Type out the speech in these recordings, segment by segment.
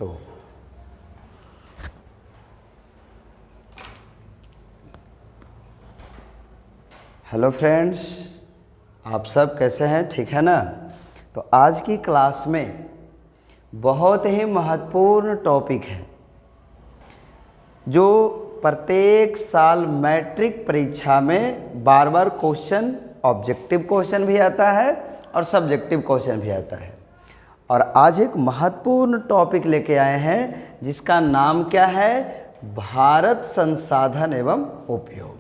तो hello friends, आप सब कैसे हैं? ठीक है ना? तो आज की क्लास में बहुत ही महत्वपूर्ण टॉपिक है जो प्रत्येक साल मैट्रिक परीक्षा में बार बार क्वेश्चन, ऑब्जेक्टिव क्वेश्चन भी आता है और सब्जेक्टिव क्वेश्चन भी आता है। और आज एक महत्वपूर्ण टॉपिक लेके आए हैं जिसका नाम क्या है? भारत संसाधन एवं उपयोग।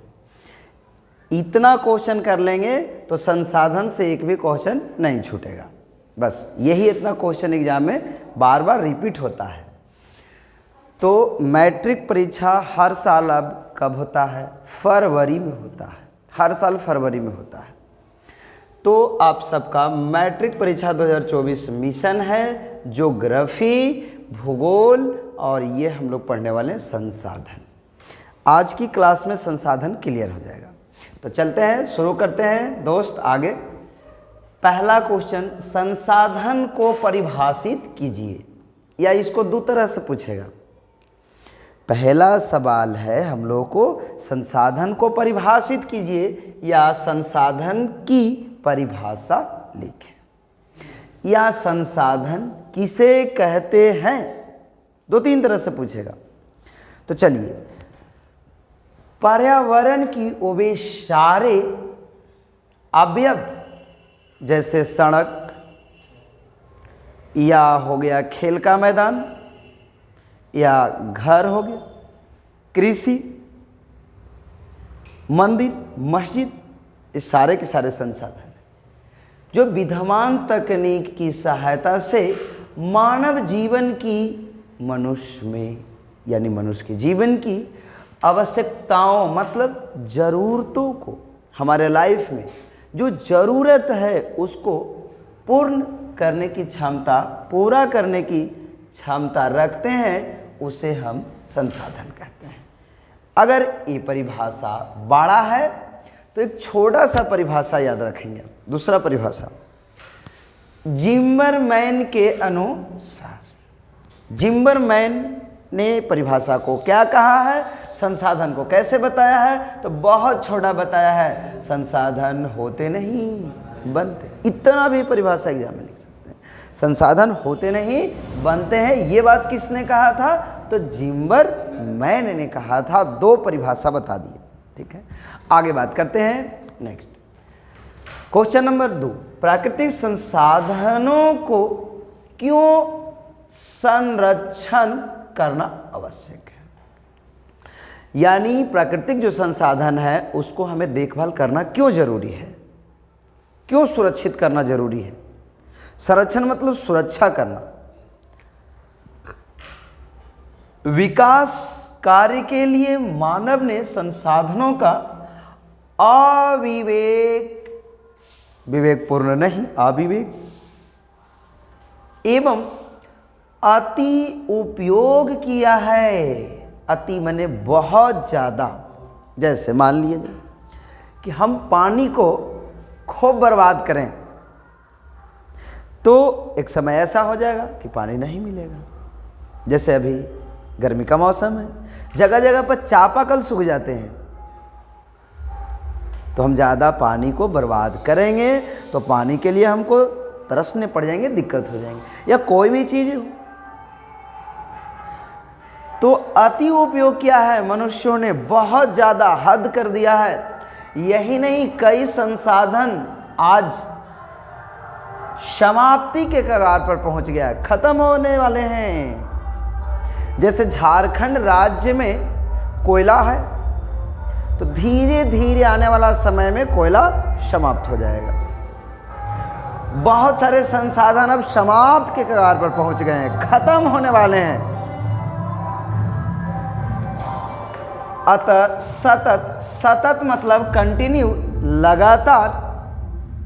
इतना क्वेश्चन कर लेंगे तो संसाधन से एक भी क्वेश्चन नहीं छूटेगा। बस यही इतना क्वेश्चन एग्जाम में बार बार रिपीट होता है। तो मैट्रिक परीक्षा हर साल अब कब होता है? फरवरी में होता है। हर साल फरवरी में होता है। तो आप सबका मैट्रिक परीक्षा 2024 मिशन है, ज्योग्राफी, भूगोल और ये हम लोग पढ़ने वाले हैं संसाधन। आज की क्लास में संसाधन क्लियर हो जाएगा। तो चलते हैं, शुरू करते हैं दोस्त आगे। पहला क्वेश्चन, संसाधन को परिभाषित कीजिए, या इसको दो तरह से पूछेगा। पहला सवाल है हम लोगों को संसाधन को परिभाषित कीजिए या संसाधन की परिभाषा लिखें, या संसाधन किसे कहते हैं। दो तीन तरह से पूछेगा। तो चलिए, पर्यावरण की वे सारे अवयव जैसे सड़क या हो गया खेल का मैदान या घर हो गया, कृषि, मंदिर, मस्जिद, ये सारे के सारे संसाधन हैं जो विद्यमान तकनीक की सहायता से मानव जीवन की, मनुष्य में यानी मनुष्य के जीवन की आवश्यकताओं मतलब ज़रूरतों को, हमारे लाइफ में जो ज़रूरत है उसको पूर्ण करने की क्षमता, पूरा करने की क्षमता रखते हैं, उसे हम संसाधन कहते हैं। अगर ये परिभाषा बड़ा है तो एक छोटा सा परिभाषा याद रखेंगे। दूसरा परिभाषा, जिम्बरमैन के अनुसार, जिम्बरमैन ने परिभाषा को क्या कहा है? संसाधन को कैसे बताया है? तो बहुत छोटा बताया है, संसाधन होते नहीं बनते। इतना भी परिभाषा एग्जाम में लिख सकते हैं, संसाधन होते नहीं बनते हैं। ये बात किसने कहा था? तो जिम्बरमैन ने कहा था। दो परिभाषा बता दिए। ठीक है, आगे बात करते हैं। नेक्स्ट क्वेश्चन नंबर 2, प्राकृतिक संसाधनों को क्यों संरक्षण करना आवश्यक है? यानी प्राकृतिक जो संसाधन है उसको हमें देखभाल करना क्यों जरूरी है, क्यों सुरक्षित करना जरूरी है। संरक्षण मतलब सुरक्षा करना। विकास कार्य के लिए मानव ने संसाधनों का विवेकपूर्ण नहीं, अविवेक एवं अति उपयोग किया है। अति माने बहुत ज़्यादा। जैसे मान लीजिए कि हम पानी को खूब बर्बाद करें तो एक समय ऐसा हो जाएगा कि पानी नहीं मिलेगा। जैसे अभी गर्मी का मौसम है, जगह जगह पर चापाकल सूख जाते हैं, तो हम ज़्यादा पानी को बर्बाद करेंगे तो पानी के लिए हमको तरसने पड़ जाएंगे, दिक्कत हो जाएंगे। या कोई भी चीज़ हो तो अति उपयोग किया है मनुष्यों ने, बहुत ज़्यादा हद कर दिया है। यही नहीं, कई संसाधन आज समाप्ति के कगार पर पहुंच गया है, खत्म होने वाले हैं। जैसे झारखंड राज्य में कोयला है तो धीरे धीरे आने वाला समय में कोयला समाप्त हो जाएगा। बहुत सारे संसाधन अब समाप्त के कगार पर पहुंच गए हैं, खत्म होने वाले हैं। अतः सतत मतलब कंटिन्यू, लगातार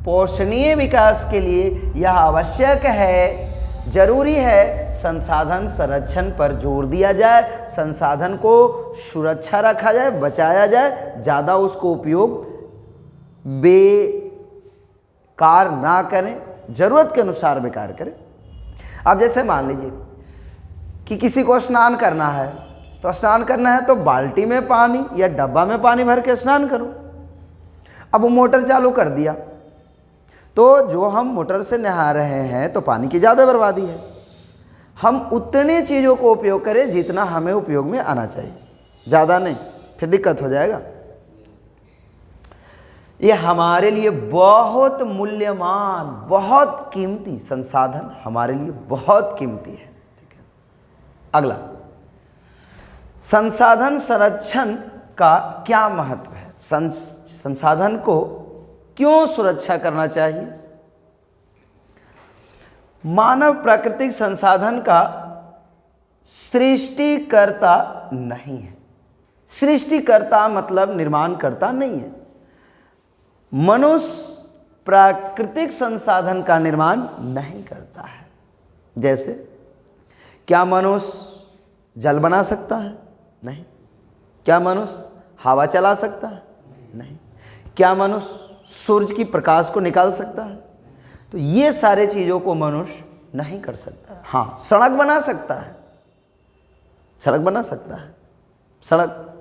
पोषणीय विकास के लिए यह आवश्यक है, जरूरी है संसाधन संरक्षण पर जोर दिया जाए, संसाधन को सुरक्षा रखा जाए, बचाया जाए, ज़्यादा उसको उपयोग बेकार ना करें, ज़रूरत के अनुसार बेकार करें। अब जैसे मान लीजिए कि किसी को स्नान करना है, तो स्नान करना है तो बाल्टी में पानी या डब्बा में पानी भर के स्नान करो। अब वो मोटर चालू कर दिया, तो जो हम मोटर से नहा रहे हैं तो पानी की ज़्यादा बर्बादी है। हम उतने चीज़ों को उपयोग करें जितना हमें उपयोग में आना चाहिए, ज़्यादा नहीं, फिर दिक्कत हो जाएगा। ये हमारे लिए बहुत मूल्यवान, बहुत कीमती संसाधन हमारे लिए बहुत कीमती है। ठीक है, अगला, संसाधन संरक्षण का क्या महत्व है? संसाधन को क्यों सुरक्षा करना चाहिए? मानव प्राकृतिक संसाधन का सृष्टिकर्ता नहीं है। सृष्टिकर्ता मतलब निर्माणकर्ता नहीं है। मनुष्य प्राकृतिक संसाधन का निर्माण नहीं करता है। जैसे, क्या मनुष्य जल बना सकता है? नहीं। क्या मनुष्य हवा चला सकता है? नहीं। क्या मनुष्य सूरज की प्रकाश को निकाल सकता है? तो ये सारे चीज़ों को मनुष्य नहीं कर सकता है। हाँ, सड़क बना सकता है, सड़क बना सकता है, सड़क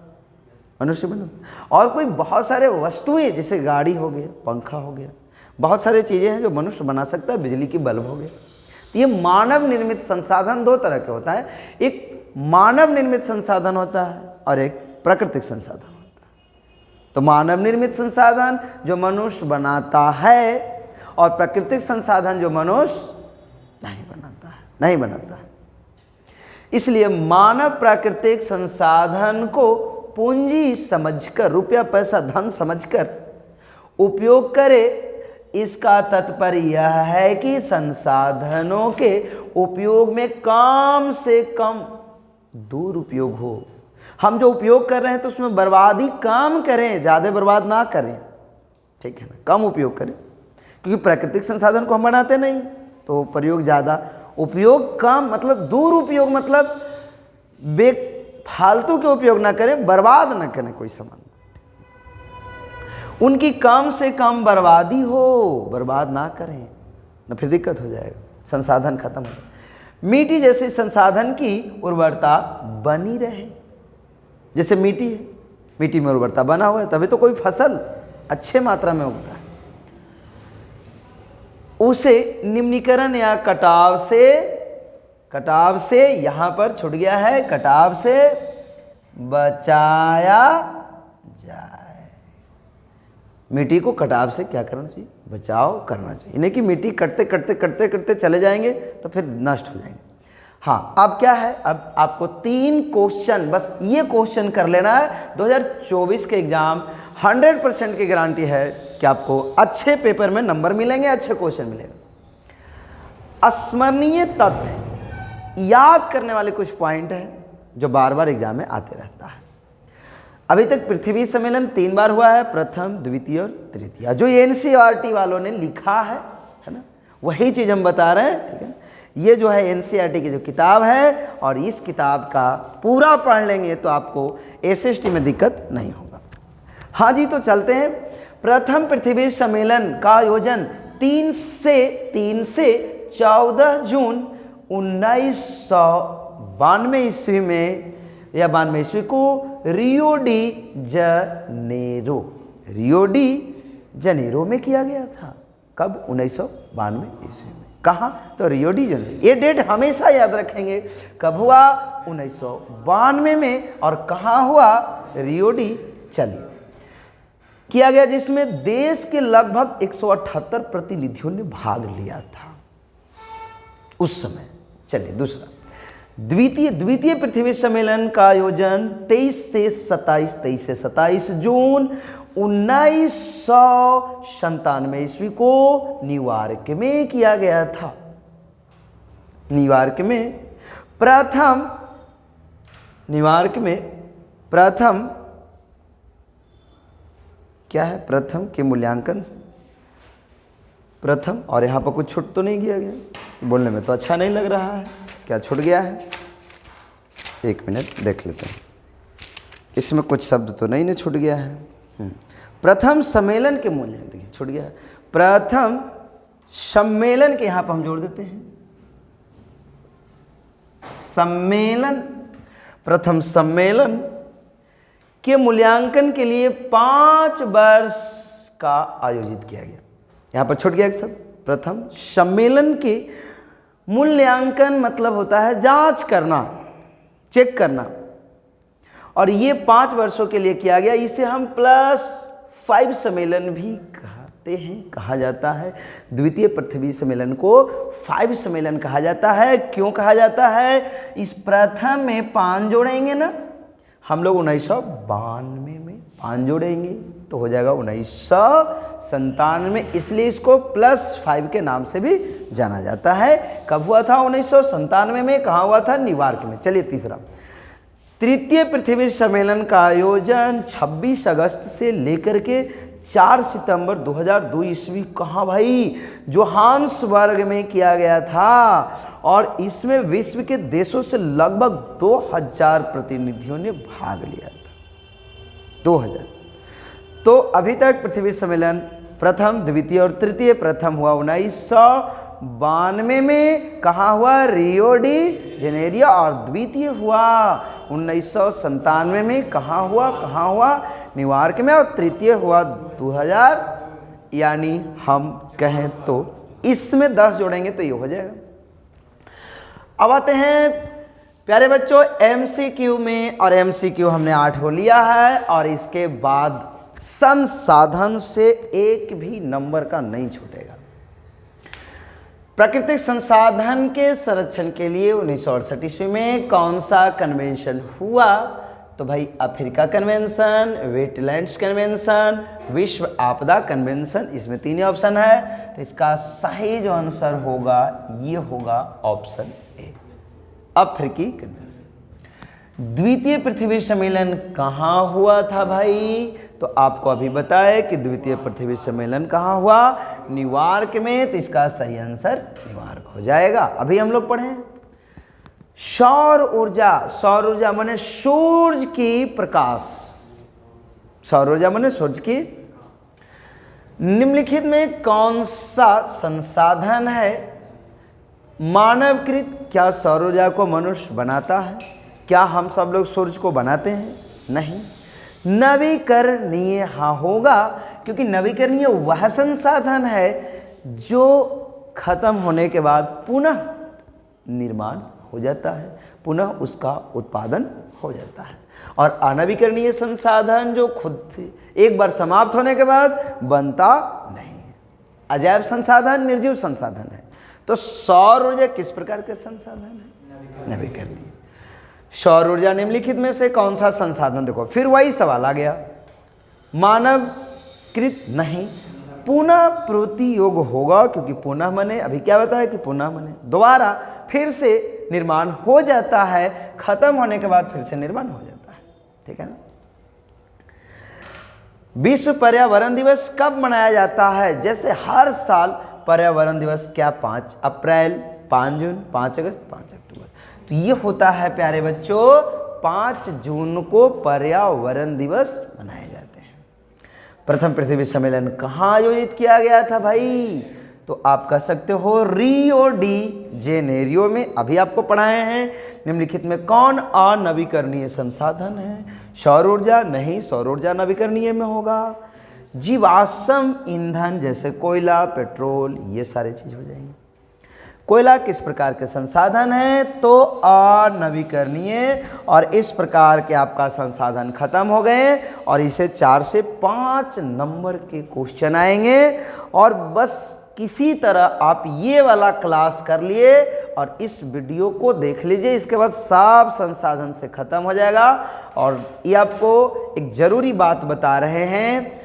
मनुष्य बना। और कोई बहुत सारे वस्तुएं, जैसे गाड़ी हो गया, पंखा हो गया, बहुत सारे चीज़ें हैं जो मनुष्य बना सकता है, बिजली की बल्ब हो गया। तो ये मानव निर्मित संसाधन दो तरह के होता है, एक मानव निर्मित संसाधन होता है और एक प्राकृतिक संसाधन होता है। तो मानव निर्मित संसाधन जो मनुष्य बनाता है और प्राकृतिक संसाधन जो मनुष्य नहीं बनाता है। इसलिए मानव प्राकृतिक संसाधन को पूंजी समझकर, रुपया पैसा धन समझकर उपयोग करे। इसका तात्पर्य यह है कि संसाधनों के उपयोग में कम से कम दुरुपयोग हो। हम जो उपयोग कर रहे हैं तो उसमें बर्बादी कम करें, ज़्यादा बर्बाद ना करें। ठीक है ना, कम उपयोग करें, क्योंकि प्राकृतिक संसाधन को हम बनाते नहीं, तो प्रयोग ज़्यादा, उपयोग कम, मतलब दुरुपयोग मतलब फालतू के उपयोग ना करें, बर्बाद ना करें कोई सामान, उनकी कम से कम बर्बादी हो, बर्बाद ना करें, ना फिर दिक्कत हो जाएगा, संसाधन खत्म हो जाएगा। मिट्टी जैसे संसाधन की उर्वरता बनी रहे। जैसे मिट्टी है, मिट्टी में उर्वरता बना हुआ है, तभी तो कोई फसल अच्छे मात्रा में उगता है। उसे निम्नीकरण या कटाव से यहाँ पर छूट गया है, कटाव से बचाया जाए। मिट्टी को कटाव से क्या करना चाहिए? बचाव करना चाहिए। नहीं कि मिट्टी कटते कटते कटते कटते चले जाएंगे तो फिर नष्ट हो जाएंगे। हाँ, अब क्या है, अब आपको 3 क्वेश्चन, बस ये क्वेश्चन कर लेना है। 2024 के एग्जाम 100% की गारंटी है कि आपको अच्छे पेपर में नंबर मिलेंगे, अच्छे क्वेश्चन मिलेगा। स्मरणीय तथ्य, याद करने वाले कुछ पॉइंट हैं जो बार बार एग्जाम में आते रहता है। अभी तक पृथ्वी सम्मेलन 3 बार हुआ है, प्रथम, द्वितीय और तृतीय। जो NCERT वालों ने लिखा है ना, वही चीज़ हम बता रहे हैं। ठीक है, ये जो है NCERT की जो किताब है, और इस किताब का पूरा पढ़ लेंगे तो आपको SST में दिक्कत नहीं होगा। हाँ जी, तो चलते हैं। प्रथम पृथ्वी सम्मेलन का आयोजन 3 से 14 जून 1992 ईस्वी में, या 92 ईस्वी को रियो डी जनेरो में किया गया था। कब? 1992 ईस्वी में। कहाँ? तो रियो डी जनेरो। ये डेट हमेशा याद रखेंगे, कब हुआ? 1992 में। और कहाँ हुआ? रियो डी चली किया गया, जिसमें देश के लगभग 178 प्रतिनिधियों ने भाग लिया था उस समय। चलिए दूसरा, द्वितीय पृथ्वी सम्मेलन का आयोजन 23 से 27 जून 1997 ईस्वी को न्यूयॉर्क में किया गया था। न्यूयॉर्क में प्रथम क्या है? प्रथम के मूल्यांकन से प्रथम, और यहाँ पर कुछ छूट तो नहीं किया गया? बोलने में तो अच्छा नहीं लग रहा है, क्या छूट गया है? एक मिनट देख लेते हैं, इसमें कुछ शब्द तो नहीं ना छूट गया है। प्रथम सम्मेलन के मूल्यांकन, देखिए छूट गया है, प्रथम सम्मेलन के यहाँ पर हम जोड़ देते हैं सम्मेलन, प्रथम सम्मेलन के मूल्यांकन के लिए 5 वर्ष का आयोजित किया गया। यहाँ पर छूट गया एक शब्द, प्रथम सम्मेलन के मूल्यांकन मतलब होता है जांच करना, चेक करना, और ये 5 वर्षों के लिए किया गया। इसे हम +5 सम्मेलन भी कहते हैं, कहा जाता है। द्वितीय पृथ्वी सम्मेलन को 5 सम्मेलन कहा जाता है। क्यों कहा जाता है? इस प्रथम में 5 जोड़ेंगे ना, हम लोग 1992 में 5 जोड़ेंगे तो हो जाएगा 1997, इसलिए इसको +5 के नाम से भी जाना जाता है। कब हुआ था? 1997 में। कहाँ हुआ था? न्यूयॉर्क में। चलिए तीसरा, तृतीय पृथ्वी सम्मेलन का आयोजन 26 अगस्त से लेकर के 4 सितंबर 2002 ईस्वी, कहाँ भाई? जोहान्सबर्ग में किया गया था, और इसमें विश्व के देशों से लगभग 2000 प्रतिनिधियों ने भाग लिया था। 2000। तो अभी तक पृथ्वी सम्मेलन प्रथम, द्वितीय और तृतीय, प्रथम हुआ 1992 में, कहाँ हुआ? रियो डी जेनेरियो, और द्वितीय हुआ 1997 में, कहाँ हुआ? न्यूयॉर्क में, और तृतीय हुआ 2000, यानी हम कहें तो इसमें 10 जोड़ेंगे तो ये हो जाएगा। अब आते हैं प्यारे बच्चों MCQ में, और MCQ हमने 8 को लिया है, और इसके बाद संसाधन से एक भी नंबर का नहीं छूटेगा। प्राकृतिक संसाधन के संरक्षण के लिए 1968 ईस्वी में कौन सा कन्वेंशन हुआ? तो भाई अफ्रीका कन्वेंशन, वेटलैंड्स कन्वेंशन, विश्व आपदा कन्वेंशन। इसमें 3 ऑप्शन है, तो इसका सही जो आंसर होगा ये होगा ऑप्शन ए, अफ्रीकी कन्वेंशन। द्वितीय पृथ्वी सम्मेलन कहाँ हुआ था भाई? तो आपको अभी बताया कि द्वितीय पृथ्वी सम्मेलन कहाँ हुआ? न्यूयॉर्क में, तो इसका सही आंसर न्यूयॉर्क हो जाएगा। अभी हम लोग पढ़े सौर ऊर्जा, सौर ऊर्जा माने सूर्य की प्रकाश, सौर ऊर्जा माने सूर्य की। निम्नलिखित में कौन सा संसाधन है मानवकृत? क्या सौर ऊर्जा को मनुष्य बनाता है? क्या हम सब लोग सूर्य को बनाते हैं? नहीं। नवीकरणीय हाँ होगा, क्योंकि नवीकरणीय वह संसाधन है जो खत्म होने के बाद पुनः निर्माण हो जाता है, पुनः उसका उत्पादन हो जाता है। और अनवीकरणीय संसाधन जो खुद से एक बार समाप्त होने के बाद बनता नहीं है। अजैव संसाधन निर्जीव संसाधन है। तो सौर ऊर्जा किस प्रकार का संसाधन है? नवीकरणीय। सौर ऊर्जा निम्नलिखित में से कौन सा संसाधन? देखो फिर वही सवाल आ गया, मानवकृत नहीं, पुनः प्रवृत्ति योग होगा, क्योंकि पुनः मने अभी क्या होता है कि पुनः मने दोबारा फिर से निर्माण हो जाता है, खत्म होने के बाद फिर से निर्माण हो जाता है। ठीक है ना? विश्व पर्यावरण दिवस कब मनाया जाता है? जैसे हर साल पर्यावरण दिवस क्या 5 अप्रैल, 5 जून, 5 अगस्त, 5 अक्टूबर। तो ये होता है प्यारे बच्चों 5 जून को पर्यावरण दिवस मनाए जाते हैं। प्रथम पृथ्वी सम्मेलन कहाँ आयोजित किया गया था भाई? तो आप कह सकते हो रियो डी जेनेरियो में। अभी आपको पढ़ाए हैं। निम्नलिखित में कौन अनवीकरणीय संसाधन है? सौर ऊर्जा नहीं, सौर ऊर्जा नवीकरणीय में होगा। जीवाश्म ईंधन जैसे कोयला, पेट्रोल, ये सारे चीज हो जाएंगे। कोयला किस प्रकार के संसाधन है? तो अनवीकरणीय, और इस प्रकार के आपका संसाधन खत्म हो गए, और इसे 4 से 5 नंबर के क्वेश्चन आएंगे। और बस किसी तरह आप ये वाला क्लास कर लिए और इस वीडियो को देख लीजिए, इसके बाद सब संसाधन से खत्म हो जाएगा। और ये आपको एक ज़रूरी बात बता रहे हैं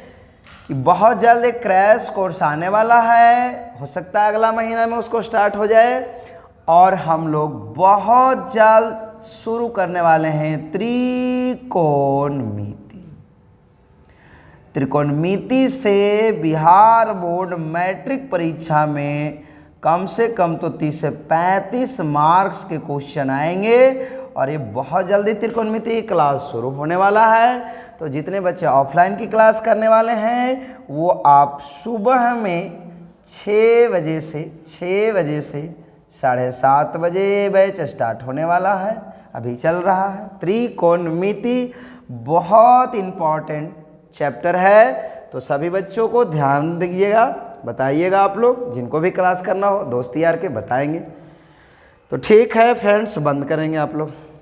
कि बहुत जल्द एक क्रैश कोर्स आने वाला है, हो सकता है अगला महीना में उसको स्टार्ट हो जाए, और हम लोग बहुत जल्द शुरू करने वाले हैं त्रिकोणमिति। त्रिकोणमिति से बिहार बोर्ड मैट्रिक परीक्षा में कम से कम तो 30 से 35 मार्क्स के क्वेश्चन आएंगे, और ये बहुत जल्दी त्रिकोणमिति की क्लास शुरू होने वाला है। तो जितने बच्चे ऑफलाइन की क्लास करने वाले हैं वो आप सुबह में 6 बजे से 7:30 बजे बैच स्टार्ट होने वाला है, अभी चल रहा है। त्रिकोणमिति बहुत इम्पॉर्टेंट चैप्टर है, तो सभी बच्चों को ध्यान दीजिएगा, बताइएगा। आप लोग जिनको भी क्लास करना हो दोस्त यार के बताएंगे। तो ठीक है फ्रेंड्स, बंद करेंगे आप लोग।